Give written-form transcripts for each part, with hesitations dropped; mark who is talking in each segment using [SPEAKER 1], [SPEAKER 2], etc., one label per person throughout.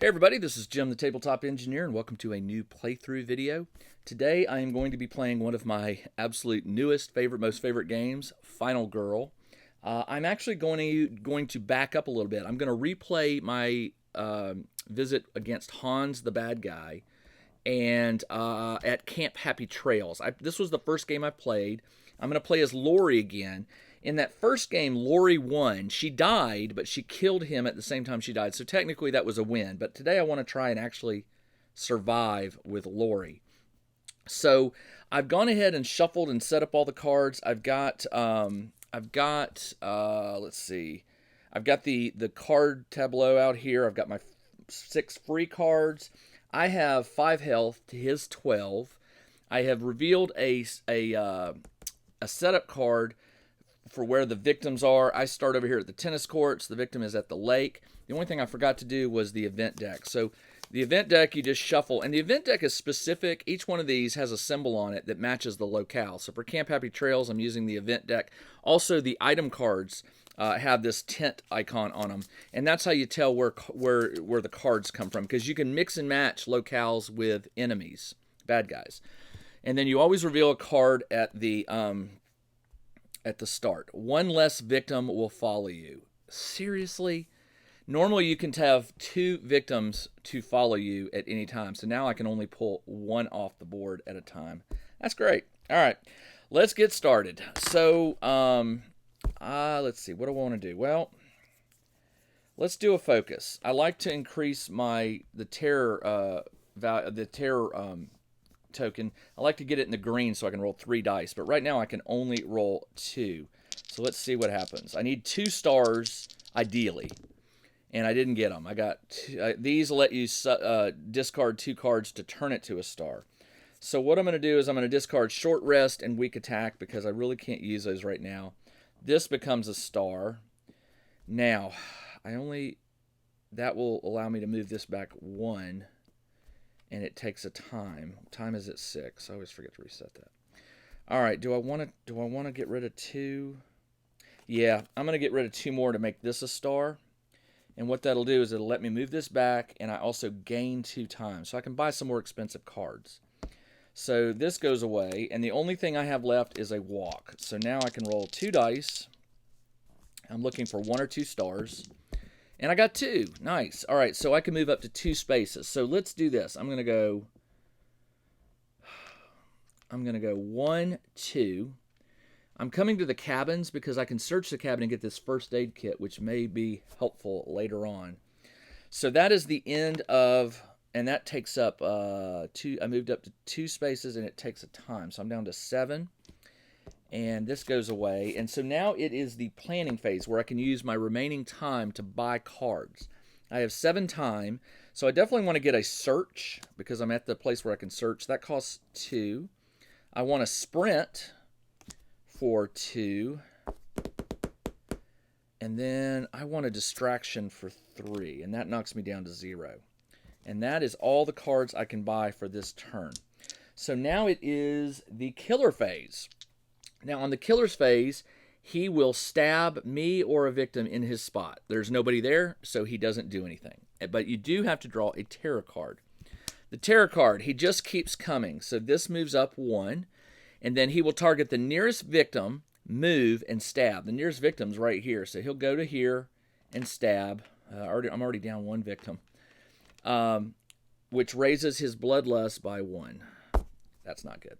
[SPEAKER 1] everybody, this is Jim the Tabletop Engineer and welcome to a new playthrough video. Today I am going to be playing one of my absolute newest, most favorite games, Final Girl. I'm actually going to back up a little bit. I'm going to replay my visit against Hans the bad guy and at Camp Happy Trails. This was the first game I played. I'm going to play as Laurie again. In that first game, Laurie won. She died, but she killed him at the same time she died. So technically that was a win. But today I want to try and actually survive with Laurie. So I've gone ahead and shuffled and set up all the cards. I've got let's see. I've got the card tableau out here. I've got my 6 free cards. I have 5 health to his 12. I have revealed a setup card for where the victims are. I start over here at the tennis courts. The victim is at the lake. The only thing I forgot to do was the event deck. So the event deck you just shuffle, and the event deck is specific. Each one of these has a symbol on it that matches the locale. So for Camp Happy Trails, I'm using the event deck. Also, the item cards have this tent icon on them, and that's how you tell where the cards come from, because you can mix and match locales with enemies, bad guys. And then you always reveal a card at the start. One less victim will follow you. Seriously? Normally you can have 2 victims to follow you at any time. So now I can only pull 1 off the board at a time. That's great. All right, let's get started. So let's see. What do I want to do? Well, let's do a focus. I like to increase the terror token. I like to get it in the green so I can roll 3 dice, but right now I can only roll 2. So let's see what happens. I need 2 stars ideally, and I didn't get them. I got these let you discard 2 cards to turn it to a star. So what I'm going to do is I'm going to discard short rest and weak attack because I really can't use those right now. This becomes a star. Now that will allow me to move this back 1. And it takes a time. Time is at 6. I always forget to reset that. All right, do I want to get rid of 2? Yeah, I'm going to get rid of 2 more to make this a star. And what that'll do is it'll let me move this back, and I also gain 2 times. So I can buy some more expensive cards. So this goes away, and the only thing I have left is a walk. So now I can roll 2 dice. I'm looking for 1 or 2 stars. And I got 2. Nice. All right, so I can move up to 2 spaces. So let's do this. I'm going to go 1, 2. I'm coming to the cabins because I can search the cabin and get this first aid kit, which may be helpful later on. So that is the end of, and that takes up 2. I moved up to 2 spaces, and it takes a time. So I'm down to 7. And this goes away. And so now it is the planning phase where I can use my remaining time to buy cards. I have 7 time. So I definitely want to get a search because I'm at the place where I can search. That costs 2. I want a sprint for 2. And then I want a distraction for 3. And that knocks me down to 0. And that is all the cards I can buy for this turn. So now it is the killer phase. Now, on the killer's phase, he will stab me or a victim in his spot. There's nobody there, so he doesn't do anything. But you do have to draw a terror card. The terror card, he just keeps coming. So this moves up 1, and then he will target the nearest victim, move, and stab. The nearest victim's right here, so he'll go to here and stab. I'm already down 1 victim, which raises his bloodlust by 1. That's not good.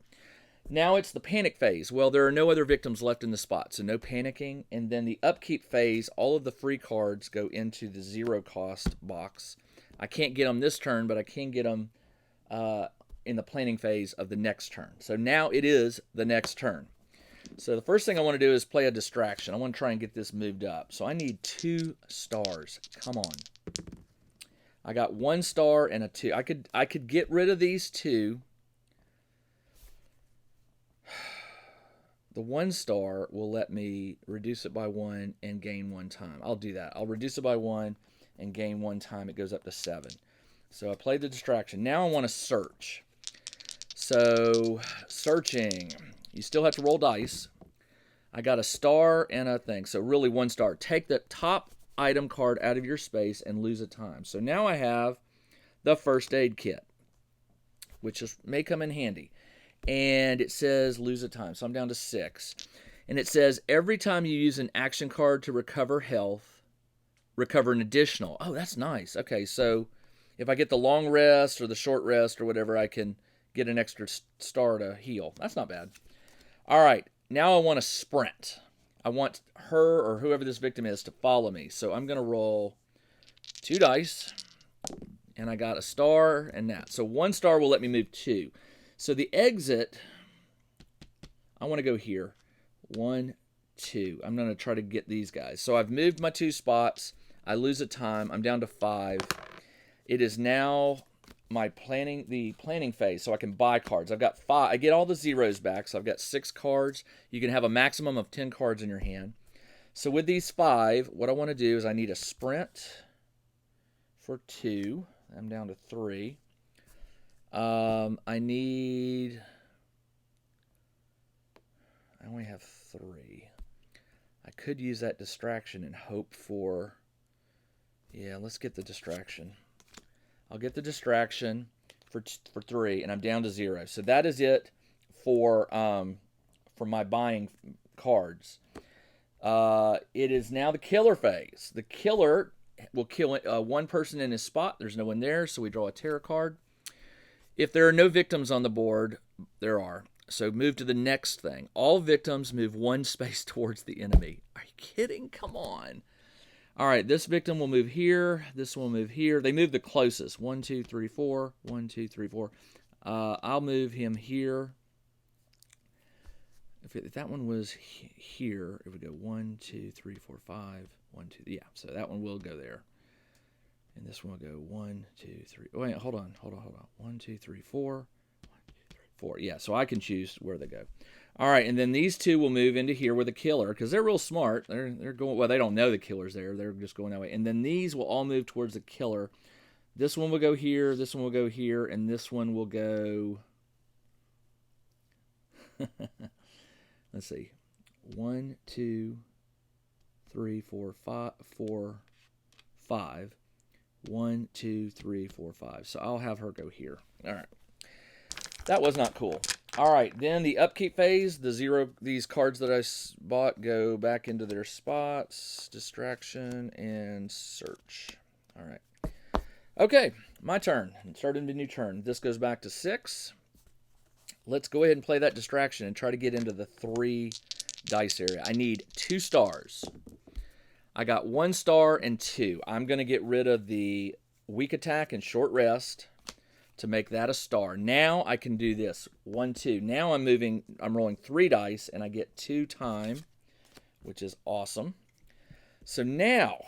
[SPEAKER 1] Now it's the panic phase. Well, there are no other victims left in the spot, so no panicking. And then the upkeep phase, all of the free cards go into the 0 cost box. I can't get them this turn, but I can get them in the planning phase of the next turn. So now it is the next turn. So the first thing I want to do is play a distraction. I want to try and get this moved up. So I need 2 stars. Come on. I got 1 star and a 2. I could get rid of these 2. The 1 star will let me reduce it by 1 and gain 1 time. I'll do that. I'll reduce it by 1 and gain 1 time. It goes up to 7. So I played the distraction. Now I want to search. So searching. You still have to roll dice. I got a star and a thing. So really 1 star. Take the top item card out of your space and lose a time. So now I have the first aid kit, which may come in handy. And it says lose a time, so I'm down to 6. And it says every time you use an action card to recover health, recover an additional. Oh, that's nice. Okay, so if I get the long rest or the short rest or whatever, I can get an extra star to heal. That's not bad. All right, now I want to sprint. I want her or whoever this victim is to follow me. So I'm going to roll 2 dice, and I got a star and that. So 1 star will let me move 2. So the exit, I want to go here. 1, 2. I'm going to try to get these guys. So I've moved my 2 spots. I lose a time. I'm down to 5. It is now the planning phase, so I can buy cards. I've got 5. I get all the zeros back, so I've got 6 cards. You can have a maximum of 10 cards in your hand. So with these 5, what I want to do is I need a sprint for 2. I'm down to 3. I only have 3. I could use that distraction and hope for... Yeah, let's get the distraction. I'll get the distraction for 3, and I'm down to 0. So that is it for my buying cards. It is now the killer phase. The killer will kill 1 person in his spot. There's no one there, so we draw a terror card. If there are no victims on the board, there are. So move to the next thing. All victims move 1 space towards the enemy. Are you kidding? Come on. All right, this victim will move here. This will move here. They move the closest. 1, 2, 3, 4. 1, 2, 3, 4. I'll move him here. If that one was here, it would go 1, 2, 3, 4, 5. 1, 2. Yeah, so that one will go there. And this one will go 1, 2, 3. Oh, wait, hold on. 1, 2, 3, 4. 1, 2, 3, 4. Yeah, so I can choose where they go. All right, and then these 2 will move into here with the killer because they're real smart. They're going, well, they don't know the killer's there. They're just going that way. And then these will all move towards the killer. This one will go here. This one will go here, and this one will go. Let's see, 1, 2, 3, 4, 5, 4, 5. 1, 2, 3, 4, 5. So I'll have her go here. All right, that was not cool. All right, then the upkeep phase, these cards that I bought go back into their spots, distraction, and search. All right. Okay, my turn. Starting a new turn. This goes back to 6. Let's go ahead and play that distraction and try to get into the 3 dice area. I need 2 stars. I got 1 star and 2. I'm going to get rid of the weak attack and short rest to make that a star. Now I can do this. 1, 2. Now I'm rolling 3 dice, and I get 2 time, which is awesome. So now,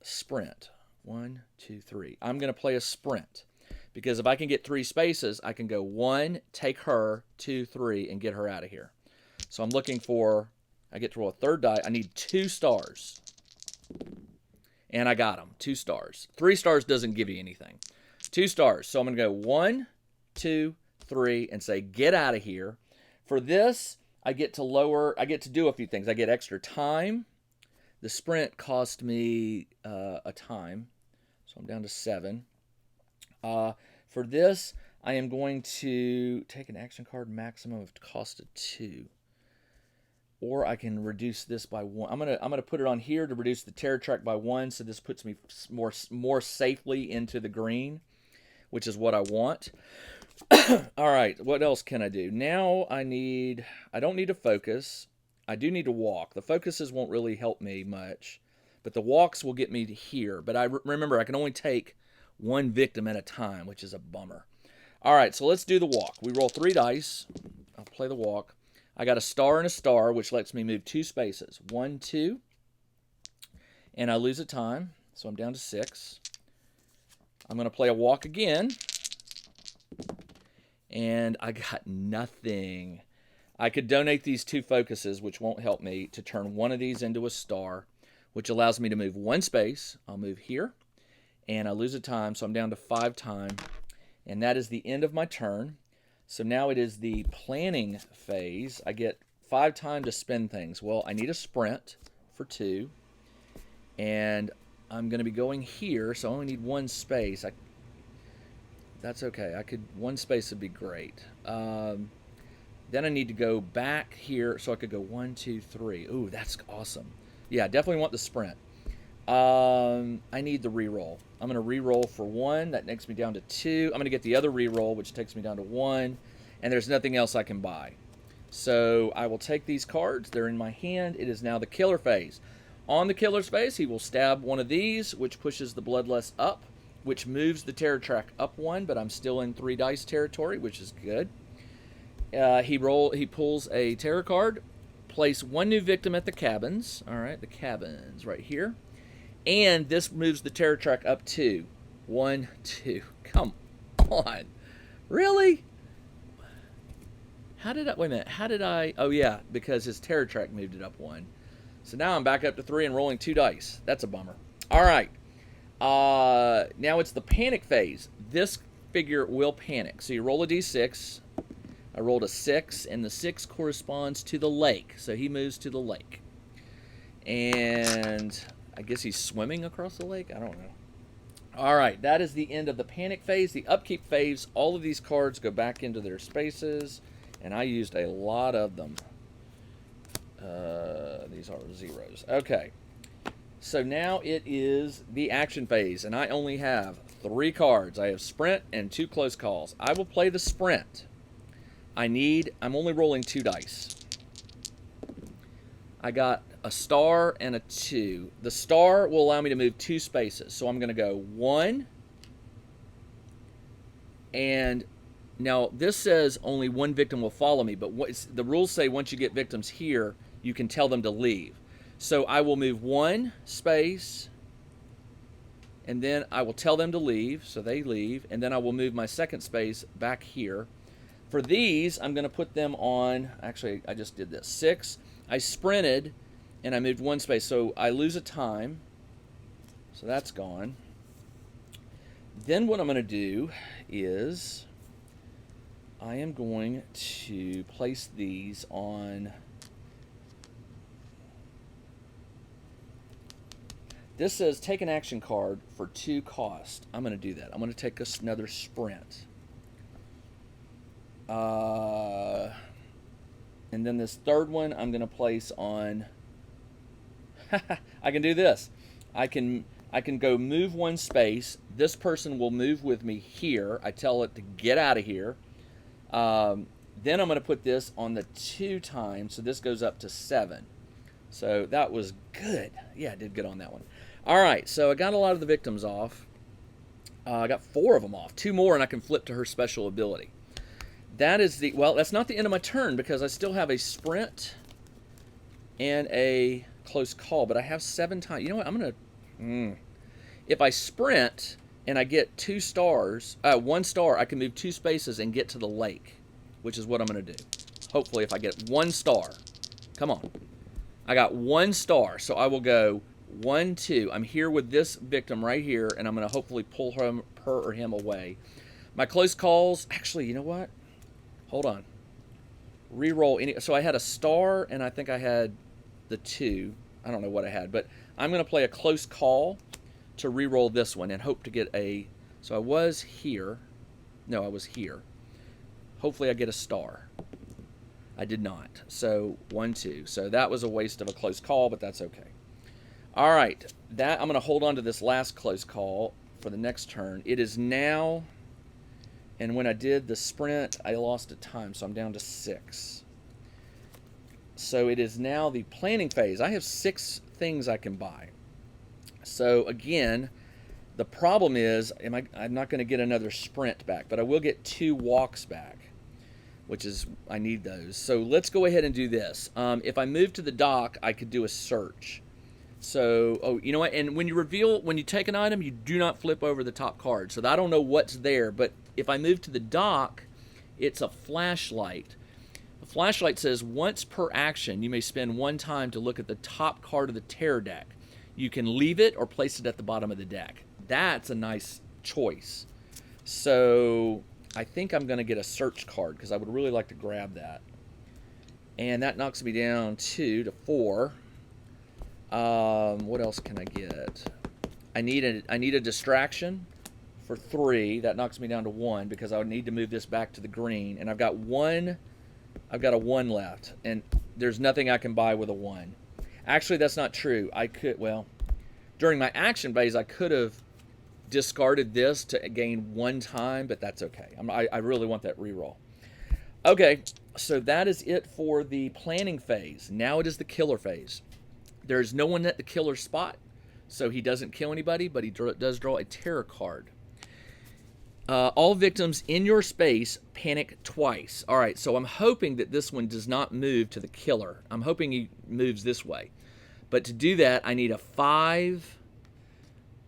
[SPEAKER 1] sprint. 1, 2, 3. I'm going to play a sprint, because if I can get 3 spaces, I can go 1, take her, 2, 3, and get her out of here. So I'm looking for, I get to roll a 3rd die. I need 2 stars. And I got them, 2 stars. 3 stars doesn't give you anything. 2 stars. So I'm going to go 1, 2, 3, and say, get out of here. For this, I get to do a few things. I get extra time. The sprint cost me a time. So I'm down to 7. For this, I am going to take an action card maximum of cost of 2. Or I can reduce this by 1. I'm gonna put it on here to reduce the terror track by 1, so this puts me more safely into the green, which is what I want. All right, what else can I do? Now I don't need to focus. I do need to walk. The focuses won't really help me much, but the walks will get me to here. But remember, I can only take 1 victim at a time, which is a bummer. All right, so let's do the walk. We roll 3 dice. I'll play the walk. I got a star and a star, which lets me move 2 spaces. 1, 2. And I lose a time, so I'm down to 6. I'm going to play a walk again. And I got nothing. I could donate these 2 focuses, which won't help me, to turn one of these into a star, which allows me to move 1 space. I'll move here. And I lose a time, so I'm down to 5 time. And that is the end of my turn. So now it is the planning phase. I get 5 time to spend things. Well, I need a sprint for 2. And I'm going to be going here, so I only need one space. That's okay. One space would be great. Then I need to go back here, so I could go 1, 2, 3. Ooh, that's awesome. Yeah, definitely want the sprint. I need the reroll. I'm going to reroll for 1. That takes me down to 2. I'm going to get the other reroll, which takes me down to 1. And there's nothing else I can buy. So I will take these cards. They're in my hand. It is now the killer phase. On the killer's phase, he will stab one of these, which pushes the bloodlust up, which moves the terror track up 1, but I'm still in 3 dice territory, which is good. He pulls a terror card, place 1 new victim at the cabins. All right, the cabins right here. And this moves the terror track up 2. 1, 2. Come on. Really? Wait a minute. Oh, yeah, because his terror track moved it up 1. So now I'm back up to 3 and rolling 2 dice. That's a bummer. All right. Now it's the panic phase. This figure will panic. So you roll a d6. I rolled a 6, and the 6 corresponds to the lake. So he moves to the lake. And I guess he's swimming across the lake? I don't know. All right, that is the end of the panic phase. The upkeep phase, all of these cards go back into their spaces, and I used a lot of them. These are zeros. Okay, so now it is the action phase, and I only have 3 cards. I have sprint and 2 close calls. I will play the sprint. I'm only rolling 2 dice. I got a star and a 2. The star will allow me to move 2 spaces. So I'm going to go 1. And now this says only 1 victim will follow me. But the rules say once you get victims here, you can tell them to leave. So I will move 1 space. And then I will tell them to leave. So they leave. And then I will move my second space back here. For these, I'm going to put them on, actually, I just did this, 6. I sprinted, and I moved 1 space, so I lose a time. So that's gone. Then what I'm going to do is I am going to place these on. This says take an action card for 2 cost. I'm going to do that. I'm going to take another sprint. And then this third one I'm going to place on. I can do this. I can go move 1 space. This person will move with me here. I tell it to get out of here. Then I'm going to put this on the 2 times, so this goes up to 7. So that was good. Yeah, I did good on that one. All right, so I got a lot of the victims off. I got 4 of them off. 2 more, and I can flip to her special ability. That is that's not the end of my turn because I still have a sprint and a close call, but I have 7 times. You know what? I'm going to, if I sprint and I get 2 stars, 1 star, I can move 2 spaces and get to the lake, which is what I'm going to do. Hopefully, if I get 1 star, come on. I got 1 star, so I will go 1, 2. I'm here with this victim right here, and I'm going to hopefully pull her or him away. My close calls, actually, you know what? Hold on. Reroll. So I had a star, and I think I had the 2. I don't know what I had, but I'm going to play a close call to reroll this one and hope to get a. So I was here. No, I was here. Hopefully I get a star. I did not. So 1, 2. So that was a waste of a close call, but that's okay. All right. I'm going to hold on to this last close call for the next turn. It is now. And when I did the sprint, I lost a time, so I'm down to 6. So it is now the planning phase. I have 6 things I can buy. So again, the problem is I'm not going to get another sprint back, but I will get 2 walks back, which is, I need those. So let's go ahead and do this. If I move to the dock, I could do a search. So, you know what? And when you take an item, you do not flip over the top card. So I don't know what's there, but if I move to the dock, it's a flashlight. The flashlight says once per action, you may spend 1 time to look at the top card of the terror deck. You can leave it or place it at the bottom of the deck. That's a nice choice. So I think I'm going to get a search card because I would really like to grab that. And that knocks me down 2 to 4. What else can I get? I need a distraction for 3. That knocks me down to 1 because I would need to move this back to the green. And I've got a 1 left. And there's nothing I can buy with a 1. Actually, that's not true. Well, during my action phase, I could have discarded this to gain 1 time, but that's okay. I really want that reroll. Okay, so that is it for the planning phase. Now it is the killer phase. There is no one at the killer spot, so he doesn't kill anybody, but he does draw a terror card. All victims in your space panic twice. All right, so I'm hoping that this one does not move to the killer. I'm hoping he moves this way. But to do that, I need a 5.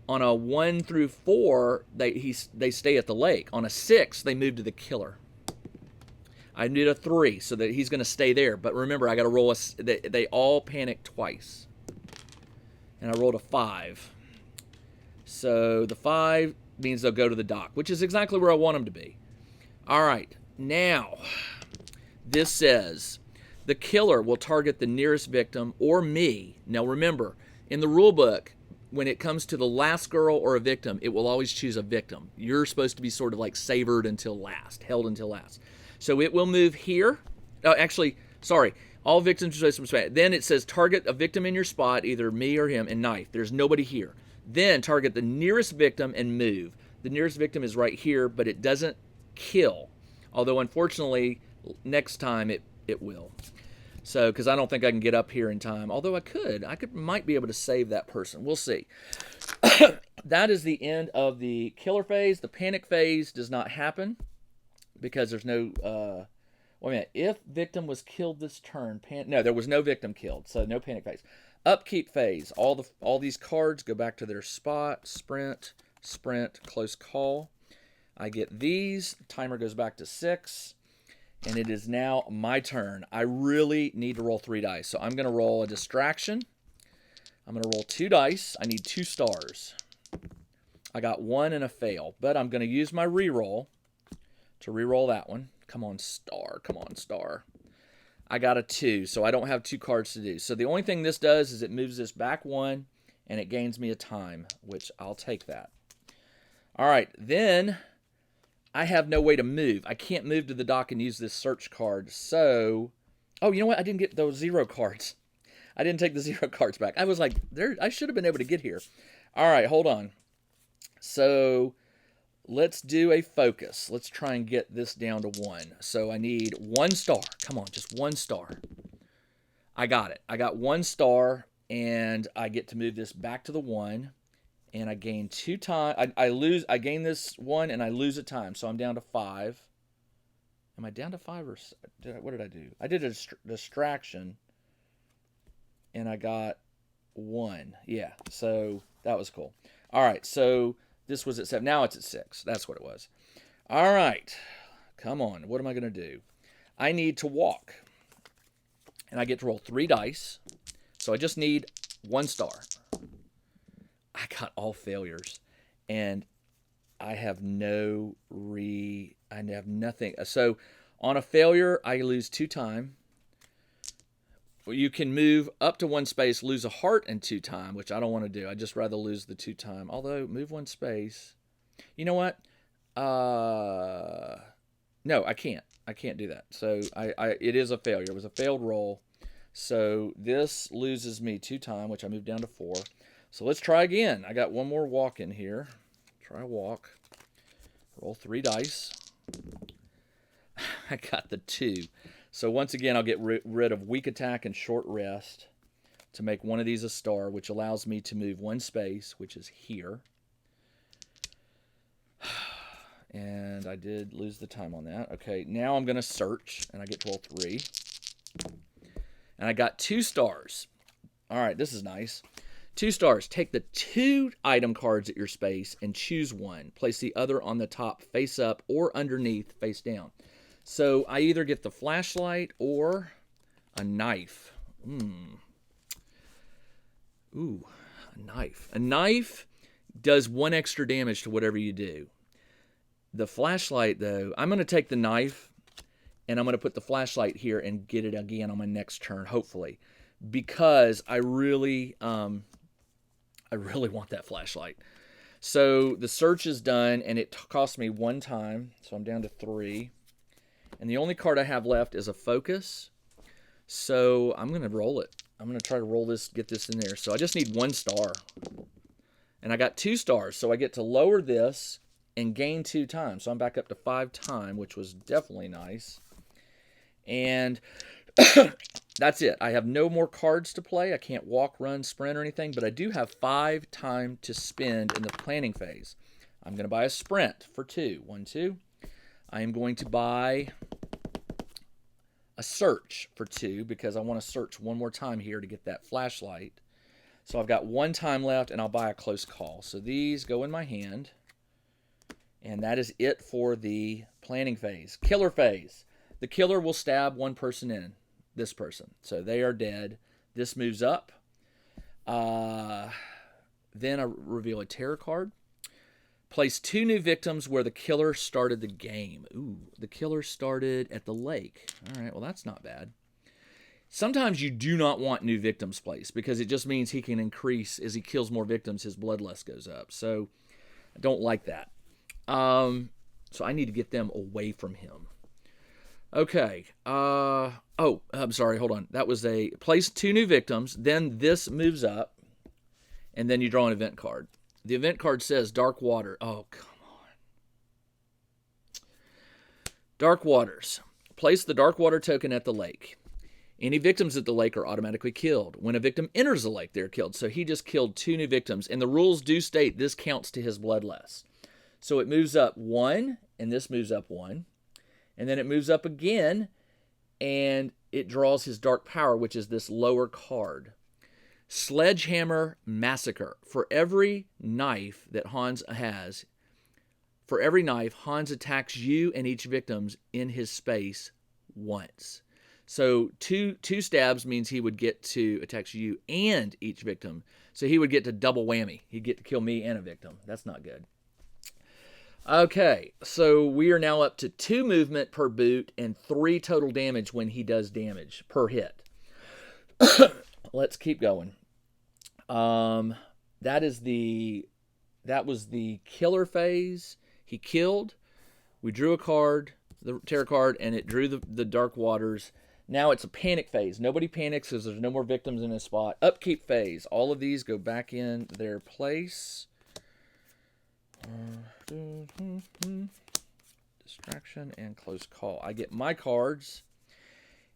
[SPEAKER 1] On a 1 through 4, they stay at the lake. On a 6, they move to the killer. I need a 3, so that he's going to stay there. But remember, I got to roll they all panic twice. And I rolled a 5. So the 5 means they'll go to the dock, which is exactly where I want them to be. All right, now this says the killer will target the nearest victim or me. Now remember, in the rule book, when it comes to the last girl or a victim, it will always choose a victim. You're supposed to be sort of like savored until last, held until last. So it will move here. All victims are supposed to be. Then it says target a victim in your spot, either me or him, and knife. There's nobody here. Then target the nearest victim and move. The nearest victim is right here, but it doesn't kill. Although, unfortunately, next time it will. So, because I don't think I can get up here in time. Although I might be able to save that person. We'll see. That is the end of the killer phase. The panic phase does not happen because there's no... wait a minute. If victim was killed this turn... No, there was no victim killed, so no panic phase. Upkeep phase. All these cards go back to their spot. Sprint, close call. I get these. Timer goes back to 6. And it is now my turn. I really need to roll 3 dice. So I'm going to roll a distraction. I'm going to roll 2 dice. I need 2 stars. I got 1 and a fail. But I'm going to use my reroll to reroll that one. Come on, star. Come on, star. I got a 2, so I don't have 2 cards to do. So the only thing this does is it moves this back 1, and it gains me a time, which I'll take that. All right, then I have no way to move. I can't move to the dock and use this search card. So, oh, you know what? I didn't get those 0 cards. I didn't take the 0 cards back. I was like, I should have been able to get here. All right, hold on. So let's do a focus. Let's try and get this down to 1. So I need 1 star. Come on, just 1 star. I got it. I got 1 star, and I get to move this back to the 1. And I gain 2 time. I gain this 1, and I lose a time. So I'm down to 5. Am I down to 5 or what did I do? I did a distraction, and I got 1. Yeah, so that was cool. All right, so this was at 7. Now it's at 6. That's what it was. All right, come on. What am I going to do? I need to walk, and I get to roll 3 dice. So I just need 1 star. I got all failures, and I have I have nothing. So on a failure, I lose 2 time. You can move up to 1 space, lose a heart in 2 time, which I don't want to do. I'd just rather lose the 2 time. Although, move 1 space. You know what? No, I can't. I can't do that. So it is a failure. It was a failed roll. So this loses me 2 time, which I moved down to 4. So let's try again. I got 1 more walk in here. Try walk. Roll 3 dice. I got the 2. So once again, I'll get rid of weak attack and short rest to make one of these a star, which allows me to move 1 space, which is here. And I did lose the time on that. Okay, now I'm going to search, and I get to roll 3. And I got 2 stars. All right, this is nice. 2 stars. Take the 2 item cards at your space and choose 1. Place the other on the top face up or underneath face down. So I either get the flashlight or a knife. Ooh, a knife. A knife does 1 extra damage to whatever you do. The flashlight, though, I'm going to take the knife, and I'm going to put the flashlight here and get it again on my next turn, hopefully. Because I really I really want that flashlight. So the search is done, and it cost me 1 time, so I'm down to 3. And the only card I have left is a focus, so I'm going to roll it. I'm going to try to roll this, get this in there. So I just need 1 star. And I got 2 stars, so I get to lower this and gain 2 times. So I'm back up to 5 times, which was definitely nice. And that's it. I have no more cards to play. I can't walk, run, sprint, or anything, but I do have 5 time to spend in the planning phase. I'm going to buy a sprint for 2. 1, 2. I am going to buy a search for 2 because I want to search one more time here to get that flashlight. So I've got 1 time left, and I'll buy a close call. So these go in my hand, and that is it for the planning phase. Killer phase. The killer will stab 1 person in, this person. So they are dead. This moves up. Then I reveal a terror card. Place 2 new victims where the killer started the game. Ooh, the killer started at the lake. All right, well, that's not bad. Sometimes you do not want new victims placed because it just means he can increase, as he kills more victims, his bloodlust goes up. So I don't like that. So I need to get them away from him. Okay. Oh, I'm sorry. Hold on. That was a place 2 new victims. Then this moves up, and then you draw an event card. The event card says Dark Water. Oh, come on. Dark Waters. Place the Dark Water token at the lake. Any victims at the lake are automatically killed. When a victim enters the lake, they're killed. So he just killed 2 new victims. And the rules do state this counts to his bloodlust. So it moves up 1, and this moves up 1. And then it moves up again, and it draws his Dark Power, which is this lower card. Sledgehammer Massacre. For every knife that Hans has, for every knife, Hans attacks you and each victim in his space once. So two stabs means he would get to attack you and each victim. So he would get to double whammy. He'd get to kill me and a victim. That's not good. Okay, so we are now up to 2 movement per boot and 3 total damage when he does damage per hit. Let's keep going. That was the killer phase. He killed. We drew a card, the terror card, and it drew the Dark Waters. Now it's a panic phase. Nobody panics because there's no more victims in this spot. Upkeep phase. All of these go back in their place. Distraction and close call. I get my cards,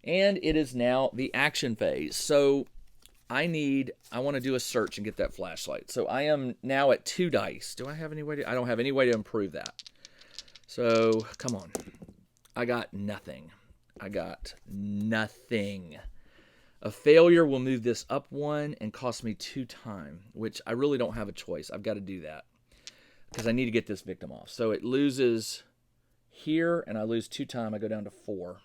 [SPEAKER 1] and it is now the action phase. So I want to do a search and get that flashlight. So I am now at 2 dice. Do I have any way to? I don't have any way to improve that. So come on. I got nothing. A failure will move this up 1 and cost me 2 time, which I really don't have a choice. I've got to do that because I need to get this victim off. So it loses here, and I lose 2 time. I go down to 4.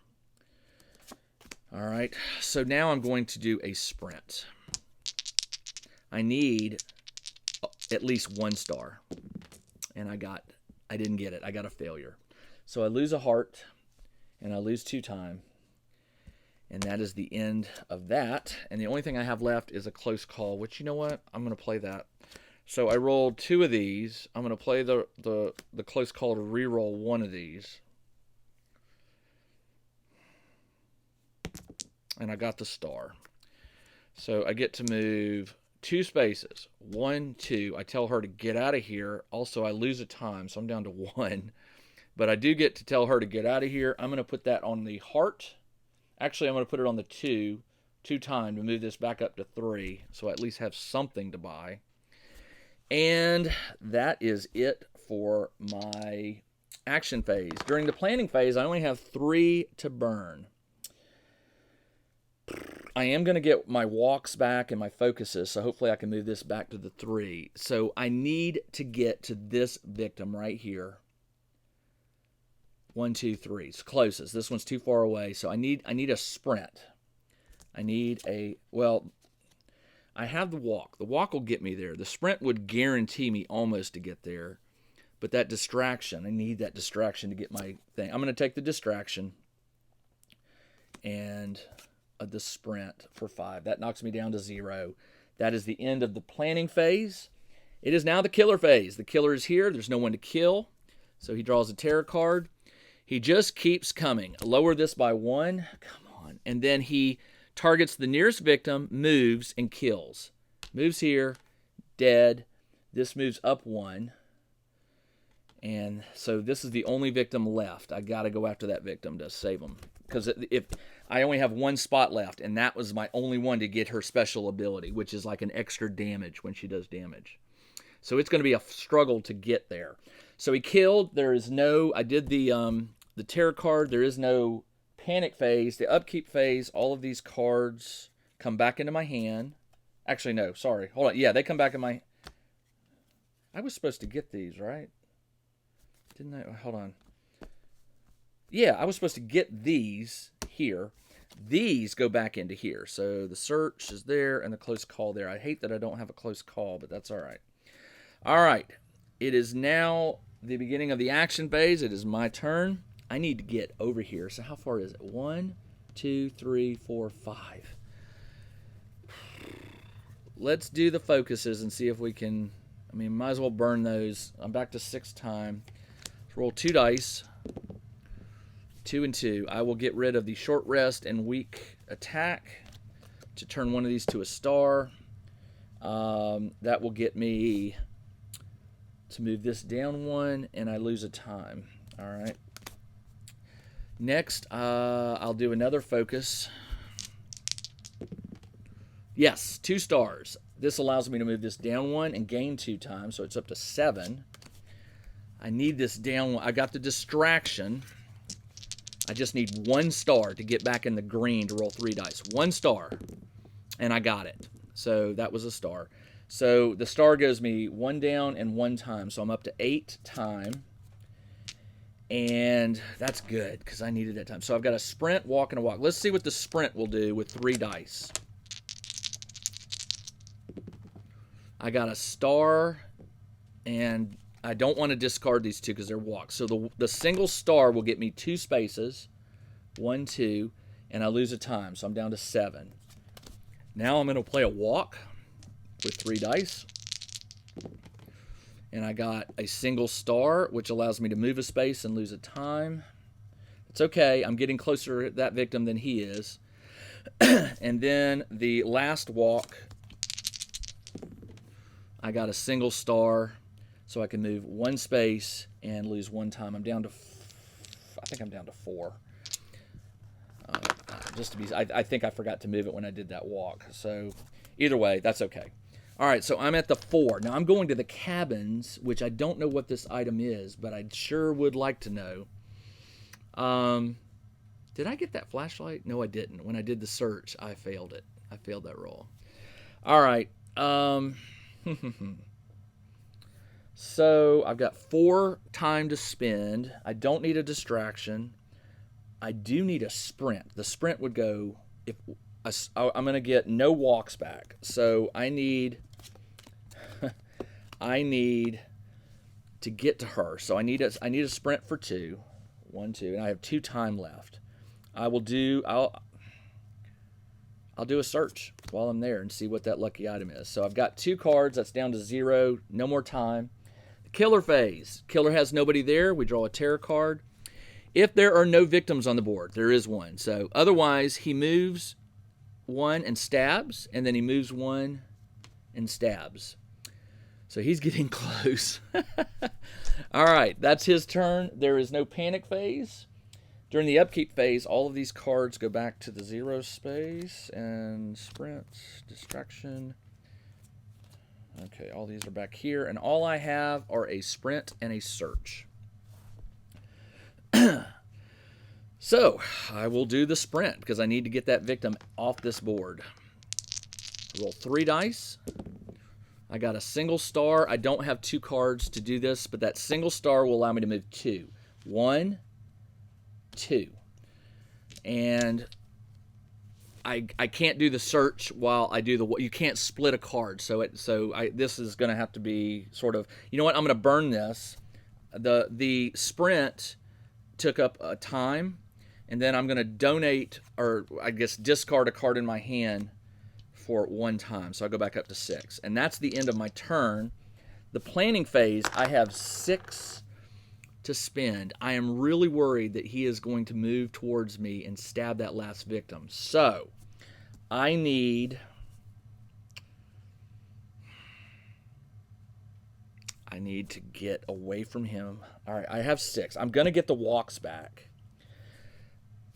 [SPEAKER 1] All right. So now I'm going to do a sprint. I need at least 1 star, and I didn't get it. I got a failure. So I lose a heart, and I lose 2 time. And that is the end of that. And the only thing I have left is a close call, which, you know what? I'm going to play that. So I rolled 2 of these. I'm going to play the close call to re-roll 1 of these. And I got the star. So I get to move 2 spaces. 1, 2. I tell her to get out of here. Also, I lose a time, so I'm down to 1. But I do get to tell her to get out of here. I'm going to put that on the heart. Actually, I'm going to put it on the 2 time to move this back up to 3. So I at least have something to buy. And that is it for my action phase. During the planning phase, I only have 3 to burn. I am going to get my walks back and my focuses, so hopefully I can move this back to the 3. So I need to get to this victim right here. 1, 2, 3. It's closest. This one's too far away, so I need a sprint. I have the walk. The walk will get me there. The sprint would guarantee me almost to get there. But that distraction, I need that distraction to get my thing. I'm going to take the distraction and the sprint for 5. That knocks me down to 0. That is the end of the planning phase. It is now the killer phase. The killer is here. There's no one to kill. So he draws a terror card. He just keeps coming. Lower this by 1. Come on. And then he targets the nearest victim, moves, and kills. Moves here, dead. This moves up 1. And so this is the only victim left. I got to go after that victim to save him. Because if I only have 1 spot left, and that was my only one to get her special ability, which is like an extra damage when she does damage. So it's going to be a struggle to get there. So he killed. There is no, I did the terror card. There is no panic phase. The upkeep phase, all of these cards come back into my hand. Actually, no, sorry. Hold on. Yeah, they come back in my, I was supposed to get these, right? Didn't I? Hold on. Yeah, I was supposed to get these here. These go back into here. So the search is there and the close call there. I hate that I don't have a close call, but that's all right. All right. It is now the beginning of the action phase. It is my turn. I need to get over here. So how far is it? 1, 2, 3, 4, 5. Let's do the focuses and see if we can, I mean, might as well burn those. I'm back to 6 time. Let's roll 2 dice. 2 and 2. I will get rid of the short rest and weak attack to turn one of these to a star. That will get me to move this down 1, and I lose a time. All right. Next, I'll do another focus. Yes, 2 stars. This allows me to move this down 1 and gain 2 times, so it's up to 7. I need this down 1. I got the distraction. I just need 1 star to get back in the green to roll 3 dice. 1 star, and I got it. So that was a star. So the star goes me 1 down and 1 time, so I'm up to 8 time. And that's good because I needed that time. So I've got a sprint, walk, and a walk. Let's see what the sprint will do with 3 dice. I got a star, and I don't want to discard these 2 because they're walks. So the single star will get me 2 spaces, 1, 2, and I lose a time. So I'm down to 7. Now I'm going to play a walk with 3 dice. And I got a single star, which allows me to move a space and lose a time. It's okay. I'm getting closer to that victim than he is. And then the last walk, I got a single star, so I can move 1 space and lose 1 time. I'm down to, I think I'm down to 4. Just to be, I think I forgot to move it when I did that walk. So either way, that's okay. All right, so I'm at the 4. Now I'm going to the cabins, which I don't know what this item is, but I sure would like to know. Did I get that flashlight? No, I didn't. When I did the search, I failed it. I failed that roll. All right. So I've got 4 time to spend. I don't need a distraction. I do need a sprint. The sprint would go, if I'm going to get no walks back. So I need to get to her. So I need a sprint for 2. 1, 2, and I have 2 time left. I'll do a search while I'm there and see what that lucky item is. So I've got 2 cards. That's down to 0. No more time. The killer phase. Killer has nobody there. We draw a terror card. If there are no victims on the board, there is 1. So otherwise, he moves 1 and stabs, and then he moves 1 and stabs. So he's getting close. All right, that's his turn. There is no panic phase. During the upkeep phase, all of these cards go back to the 0 space, and sprint, distraction. Okay, all these are back here, and all I have are a sprint and a search. So I will do the sprint because I need to get that victim off this board. Roll 3 dice. I got a single star. I don't have 2 cards to do this, but that single star will allow me to move 2. 1, 2. And I can't do the search while I do the, you can't split a card. This is going to have to be sort of, you know what, I'm going to burn this. The sprint took up a time, and then I'm going to donate, or I guess discard a card in my hand for 1 time. So I go back up to 6. And that's the end of my turn. The planning phase, I have 6 to spend. I am really worried that he is going to move towards me and stab that last victim. So I need to get away from him. All right, I have 6. I'm going to get the walks back.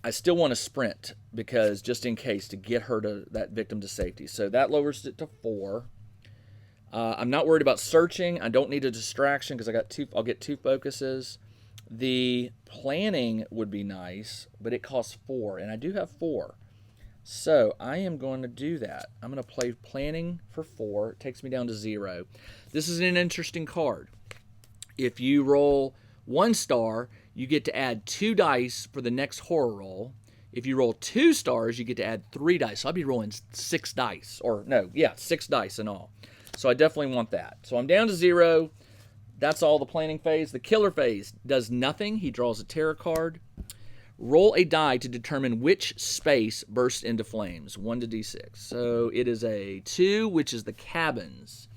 [SPEAKER 1] I still want to sprint because just in case to get that victim to safety. So that lowers it to 4. I'm not worried about searching. I don't need a distraction because I'll get 2 focuses. The planning would be nice, but it costs 4, and I do have 4. So I am going to do that. I'm going to play planning for 4. It takes me down to 0. This is an interesting card. If you roll 1 star, you get to add 2 dice for the next horror roll. If you roll 2 stars, you get to add 3 dice. So I'll be rolling 6 dice. 6 dice in all. So I definitely want that. So I'm down to 0. That's all the planning phase. The killer phase does nothing. He draws a terror card. Roll a die to determine which space bursts into flames. 1 to d6. So it is a 2, which is the cabins.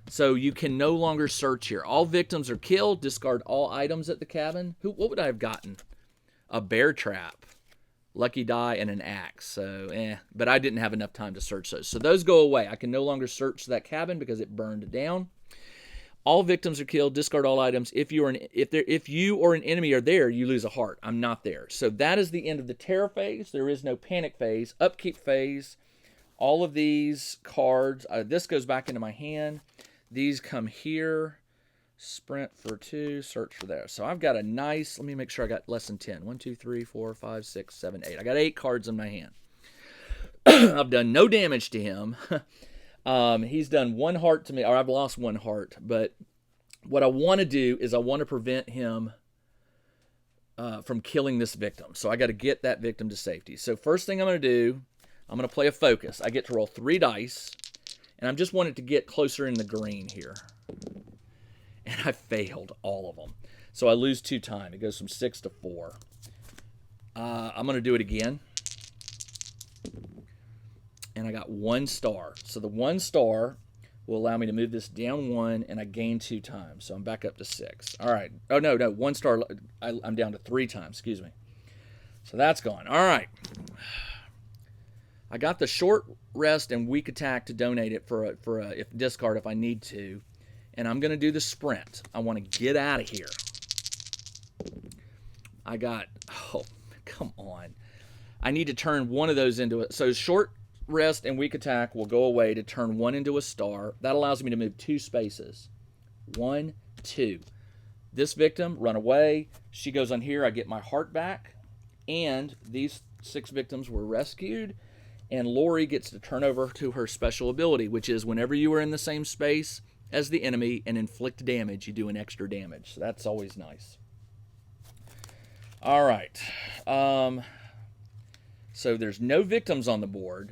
[SPEAKER 1] So you can no longer search here. All victims are killed. Discard all items at the cabin. What would I have gotten? A bear trap, lucky die, and an axe. So, but I didn't have enough time to search those. So those go away. I can no longer search that cabin because it burned down. All victims are killed. Discard all items. If you or an enemy are there, you lose a heart. I'm not there. So that is the end of the terror phase. There is no panic phase. Upkeep phase. All of these cards. This goes back into my hand. These come here. Sprint for 2. Search for there. So I've got a nice. Let me make sure I got less than 10. 1, 2, 3, 4, 5, 6, 7, 8. I got 8 cards in my hand. I've done no damage to him. He's done 1 heart to me, or I've lost 1 heart. But what I want to do is I want to prevent him from killing this victim. So I got to get that victim to safety. So first thing I'm going to do, I'm going to play a focus. I get to roll 3 dice, and I just wanted to get closer in the green here. And I failed all of them. So I lose 2 time. It goes from 6 to 4. I'm going to do it again. And I got 1 star. So the 1 star will allow me to move this down 1, and I gain 2 times. So I'm back up to 6. All right. Oh, no, 1 star. I'm down to 3 times. Excuse me. So that's gone. All right. I got the short rest and weak attack to donate it for a discard if I need to. And I'm going to do the sprint. I want to get out of here. Oh, come on. I need to turn one of those into it. So short rest and weak attack will go away to turn 1 into a star. That allows me to move 2 spaces. 1, 2. This victim, run away. She goes on here. I get my heart back. And these 6 victims were rescued. And Laurie gets to turn over to her special ability, which is whenever you are in the same space as the enemy and inflict damage, you do an extra damage. So that's always nice. All right. So there's no victims on the board.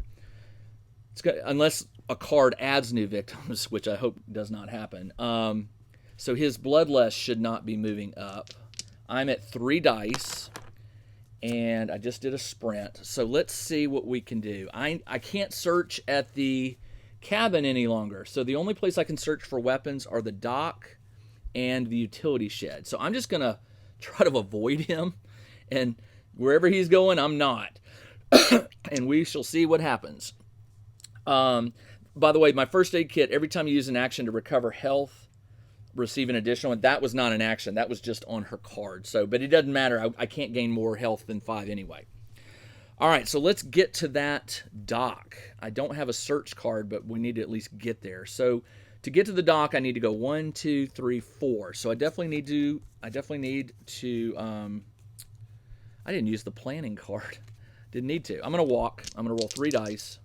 [SPEAKER 1] Unless a card adds new victims, which I hope does not happen. So his bloodlust should not be moving up. I'm at 3 dice, and I just did a sprint. So let's see what we can do. I can't search at the cabin any longer. So the only place I can search for weapons are the dock and the utility shed. So I'm just going to try to avoid him. And wherever he's going, I'm not. And we shall see what happens. By the way, my first aid kit, every time you use an action to recover health, receive an additional one. That was not an action. That was just on her card. But it doesn't matter. I can't gain more health than 5 anyway. All right, so let's get to that dock. I don't have a search card, but we need to at least get there. So to get to the dock, I need to go 1, 2, 3, 4. So I definitely need to. I didn't use the planning card. Didn't need to. I'm gonna walk. I'm gonna roll 3 dice.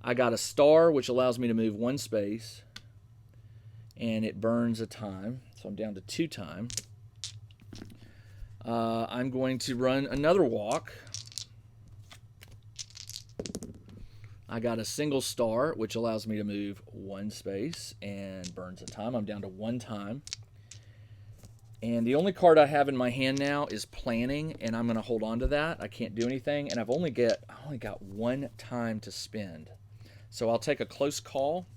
[SPEAKER 1] I got a star, which allows me to move 1 space, and it burns a time. So I'm down to 2 time. I'm going to run another walk. I got a single star, which allows me to move 1 space and burns a time. I'm down to 1 time. And the only card I have in my hand now is planning, and I'm going to hold on to that. I can't do anything, and I only got 1 time to spend. So I'll take a close call,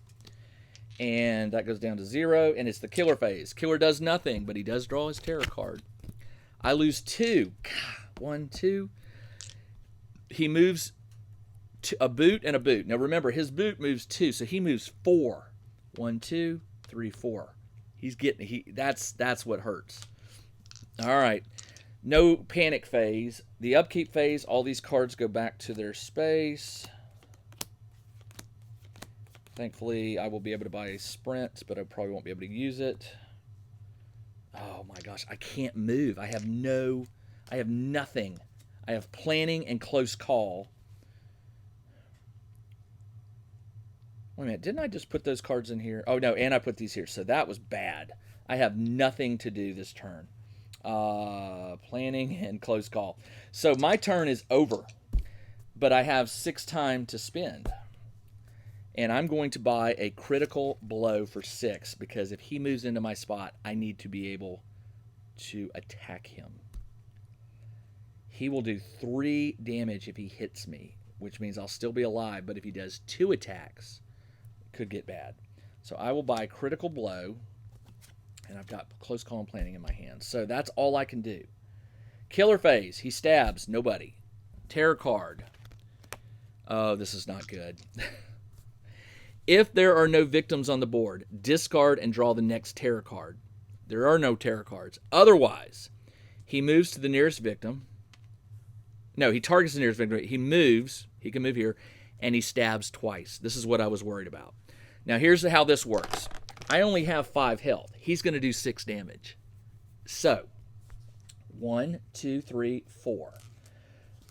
[SPEAKER 1] and that goes down to 0, and it's the killer phase. Killer does nothing, but he does draw his terror card. I lose 2. 1, 2. He moves to a boot and a boot. Now remember, his boot moves 2, so he moves 4. 1, 2, 3, 4. He's getting that's what hurts. All right. No panic phase. The upkeep phase, all these cards go back to their space. Thankfully, I will be able to buy a sprint, but I probably won't be able to use it. Oh my gosh, I can't move. I have nothing. I have planning and close call. Wait a minute, didn't I just put those cards in here? Oh no, and I put these here, so that was bad. I have nothing to do this turn. Planning and close call. So my turn is over, but I have 6 time to spend. And I'm going to buy a critical blow for 6, because if he moves into my spot, I need to be able to attack him. He will do 3 damage if he hits me, which means I'll still be alive, but if he does 2 attacks, it could get bad. So I will buy critical blow, and I've got close call and planning in my hand. So that's all I can do. Killer phase, he stabs, nobody. Terror card. Oh, this is not good. If there are no victims on the board, discard and draw the next terror card. There are no terror cards. Otherwise, he moves to the nearest victim. No, he targets the nearest victim. He moves. He can move here, and he stabs twice. This is what I was worried about. Now, here's how this works. I only have 5 health. He's going to do 6 damage. So, 1, 2, 3, 4.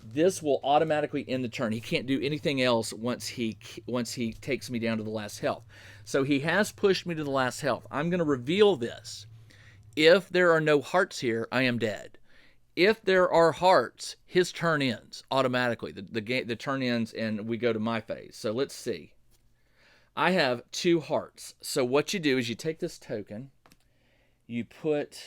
[SPEAKER 1] This will automatically end the turn. He can't do anything else once he takes me down to the last health. So he has pushed me to the last health. I'm going to reveal this. If there are no hearts here, I am dead. If there are hearts, his turn ends automatically. The turn ends and we go to my phase. So let's see. I have 2 hearts. So what you do is you take this token, you put...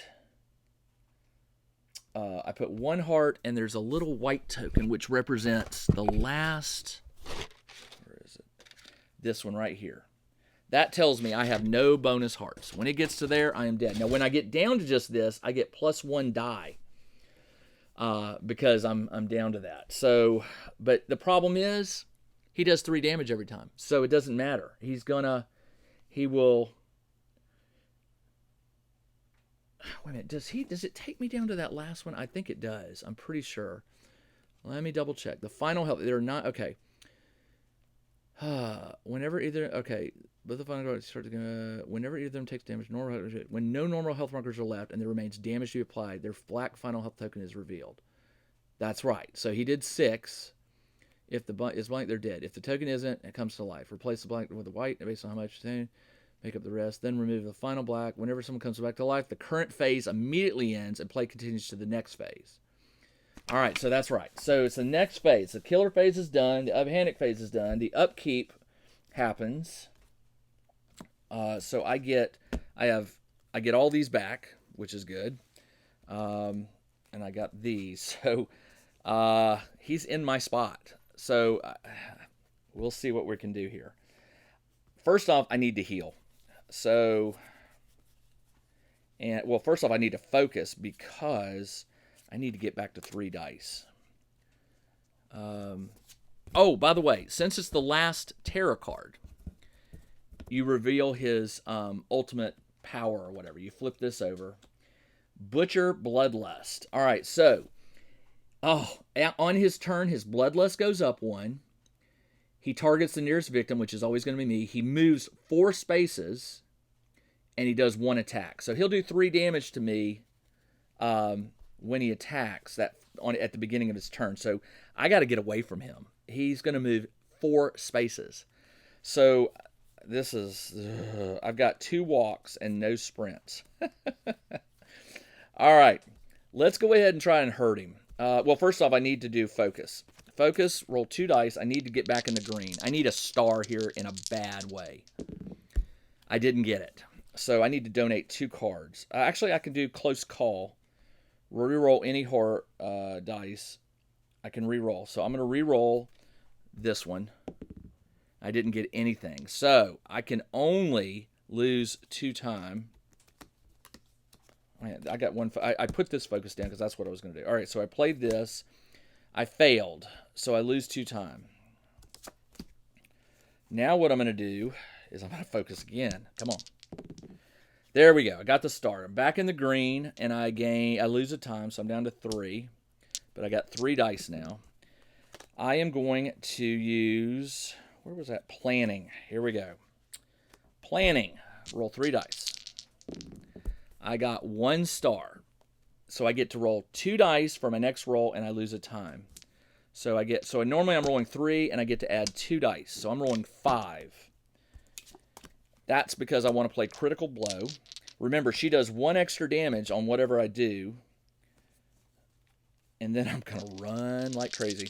[SPEAKER 1] I put 1 heart, and there's a little white token, which represents the last... Where is it? This one right here. That tells me I have no bonus hearts. When it gets to there, I am dead. Now, when I get down to just this, I get +1 die. Because I'm down to that. So, but the problem is, he does 3 damage every time. So it doesn't matter. He will... Wait a minute, does it take me down to that last one? I think it does. I'm pretty sure. Let me double check. The final health, they're not, okay. Whenever either, okay, but the final start whenever either of them takes damage, when no normal health markers are left and there remains damage to be applied, their black final health token is revealed. That's right. So he did 6. If the blank is blank, they're dead. If the token isn't, it comes to life. Replace the blank with a white based on how much you make up the rest, then remove the final black. Whenever someone comes back to life, the current phase immediately ends and play continues to the next phase. All right, so that's right. So it's the next phase. The killer phase is done. The panic phase is done. The upkeep happens. So I get all these back, which is good. And I got these. So he's in my spot. So we'll see what we can do here. First off, I need to heal. So, first off, I need to focus because I need to get back to 3 dice. Oh, by the way, since it's the last terror card, you reveal his ultimate power or whatever. You flip this over. Butcher Bloodlust. All right, so, on his turn, his Bloodlust goes up 1. He targets the nearest victim, which is always going to be me. He moves 4 spaces, and he does 1 attack. So he'll do 3 damage to me when he attacks at the beginning of his turn. So I got to get away from him. He's going to move 4 spaces. So this is... I've got 2 walks and no sprints. All right. Let's go ahead and try and hurt him. First off, I need to do focus. Focus, roll 2 dice. I need to get back in the green. I need a star here in a bad way. I didn't get it. So I need to donate 2 cards. Actually, I can do close call. Reroll any horror dice. I can reroll. So I'm going to reroll this one. I didn't get anything. So I can only lose 2 times. I got one. I put this focus down because that's what I was going to do. All right, so I played this. I failed, so I lose 2 times. Now what I'm going to do is I'm going to focus again. Come on. There we go. I got the star. I'm back in the green, and I lose a time, so I'm down to 3. But I got 3 dice now. I am going to use, where was that? Planning. Here we go. Planning. Roll 3 dice. I got 1 star. So I get to roll 2 dice for my next roll, and I lose a time. So normally I'm rolling 3, and I get to add 2 dice. So I'm rolling 5. That's because I want to play critical blow. Remember, she does 1 extra damage on whatever I do. And then I'm going to run like crazy.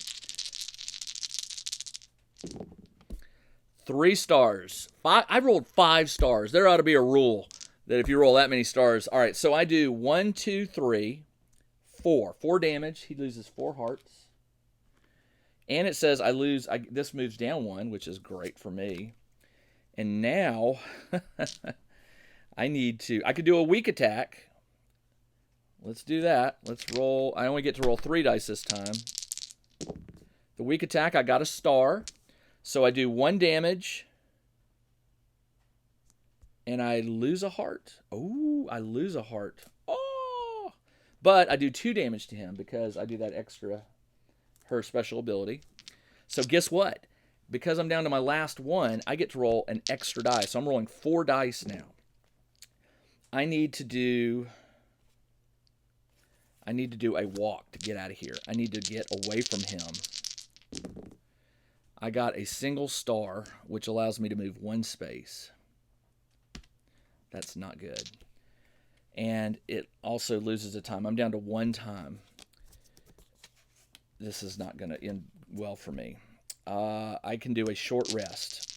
[SPEAKER 1] 3 stars. I rolled 5 stars. There ought to be a rule that if you roll that many stars. All right, so I do 1, 2, 3, 4. 4 damage. He loses 4 hearts. And it says this moves down 1, which is great for me. And now I could do a weak attack. Let's do that. Let's roll. I only get to roll 3 dice this time. The weak attack, I got a star. So I do 1 damage. And I lose a heart. Oh, I lose a heart. Oh! But I do 2 damage to him because I do that extra, her special ability. So guess what? Because I'm down to my last 1, I get to roll an extra die. So I'm rolling 4 dice now. I need to do a walk to get out of here. I need to get away from him. I got a single star, which allows me to move 1 space. That's not good. And it also loses a time. I'm down to 1 time. This is not going to end well for me. I can do a short rest.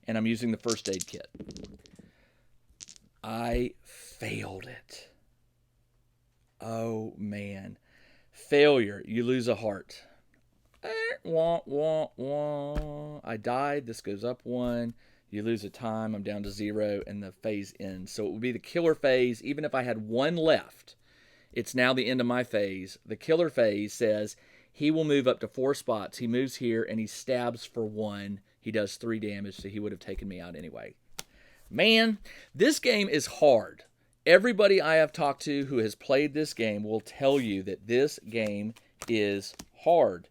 [SPEAKER 1] And I'm using the first aid kit. I failed it. Oh, man. Failure. You lose a heart. Wah, wah, wah. I died. This goes up 1. You lose a time. I'm down to 0, and the phase ends. So it would be the killer phase. Even if I had 1 left, it's now the end of my phase. The killer phase says he will move up to 4 spots. He moves here, and he stabs for 1. He does 3 damage, so he would have taken me out anyway. Man, this game is hard. Everybody I have talked to who has played this game will tell you that this game is hard.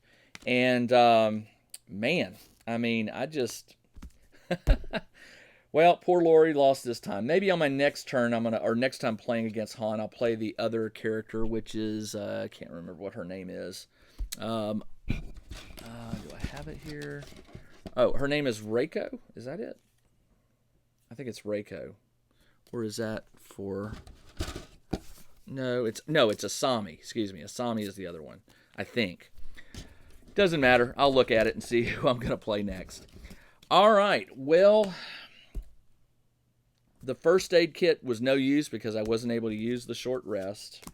[SPEAKER 1] And, man, I mean, I just... Well, poor Laurie lost this time. Maybe on my next turn, next time playing against Han, I'll play the other character, which is, I can't remember what her name is. Do I have it here? Oh, her name is Reiko. Is that it? I think it's Reiko. Or is that for... No, it's Asami. Excuse me. Asami is the other one, I think. Doesn't matter. I'll look at it and see who I'm going to play next. All right. Well, the first aid kit was no use because I wasn't able to use the short rest.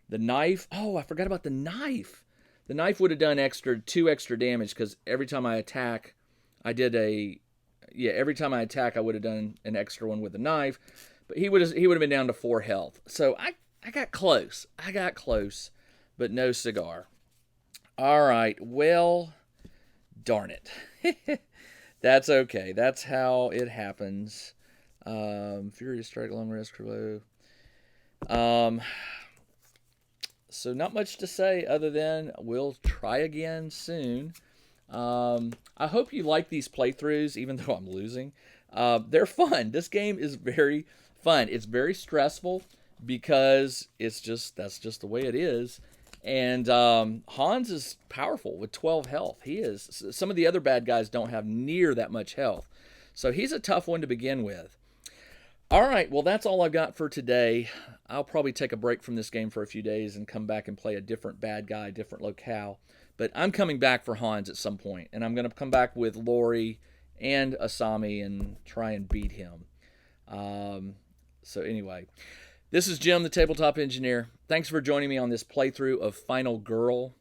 [SPEAKER 1] The knife. Oh, I forgot about the knife. The knife would have done 2 extra damage because every time I attack, every time I attack, I would have done an extra one with the knife. But he would have been down to 4 health. So I got close. But no cigar. All right. Well, darn it. That's okay. That's how it happens. Furious strike, long rest, blow. So not much to say other than we'll try again soon. I hope you like these playthroughs, even though I'm losing. They're fun. This game is very fun. It's very stressful because that's just the way it is. And Hans is powerful with 12 health. He is. Some of the other bad guys don't have near that much health. So he's a tough one to begin with. All right, well, that's all I've got for today. I'll probably take a break from this game for a few days and come back and play a different bad guy, different locale. But I'm coming back for Hans at some point, and I'm going to come back with Laurie and Asami and try and beat him. So anyway, this is Jim, the Tabletop Engineer. Thanks for joining me on this playthrough of Final Girl.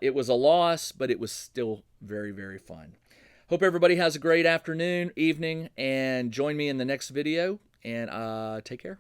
[SPEAKER 1] It was a loss, but it was still very, very fun. Hope everybody has a great afternoon, evening, and join me in the next video, and take care.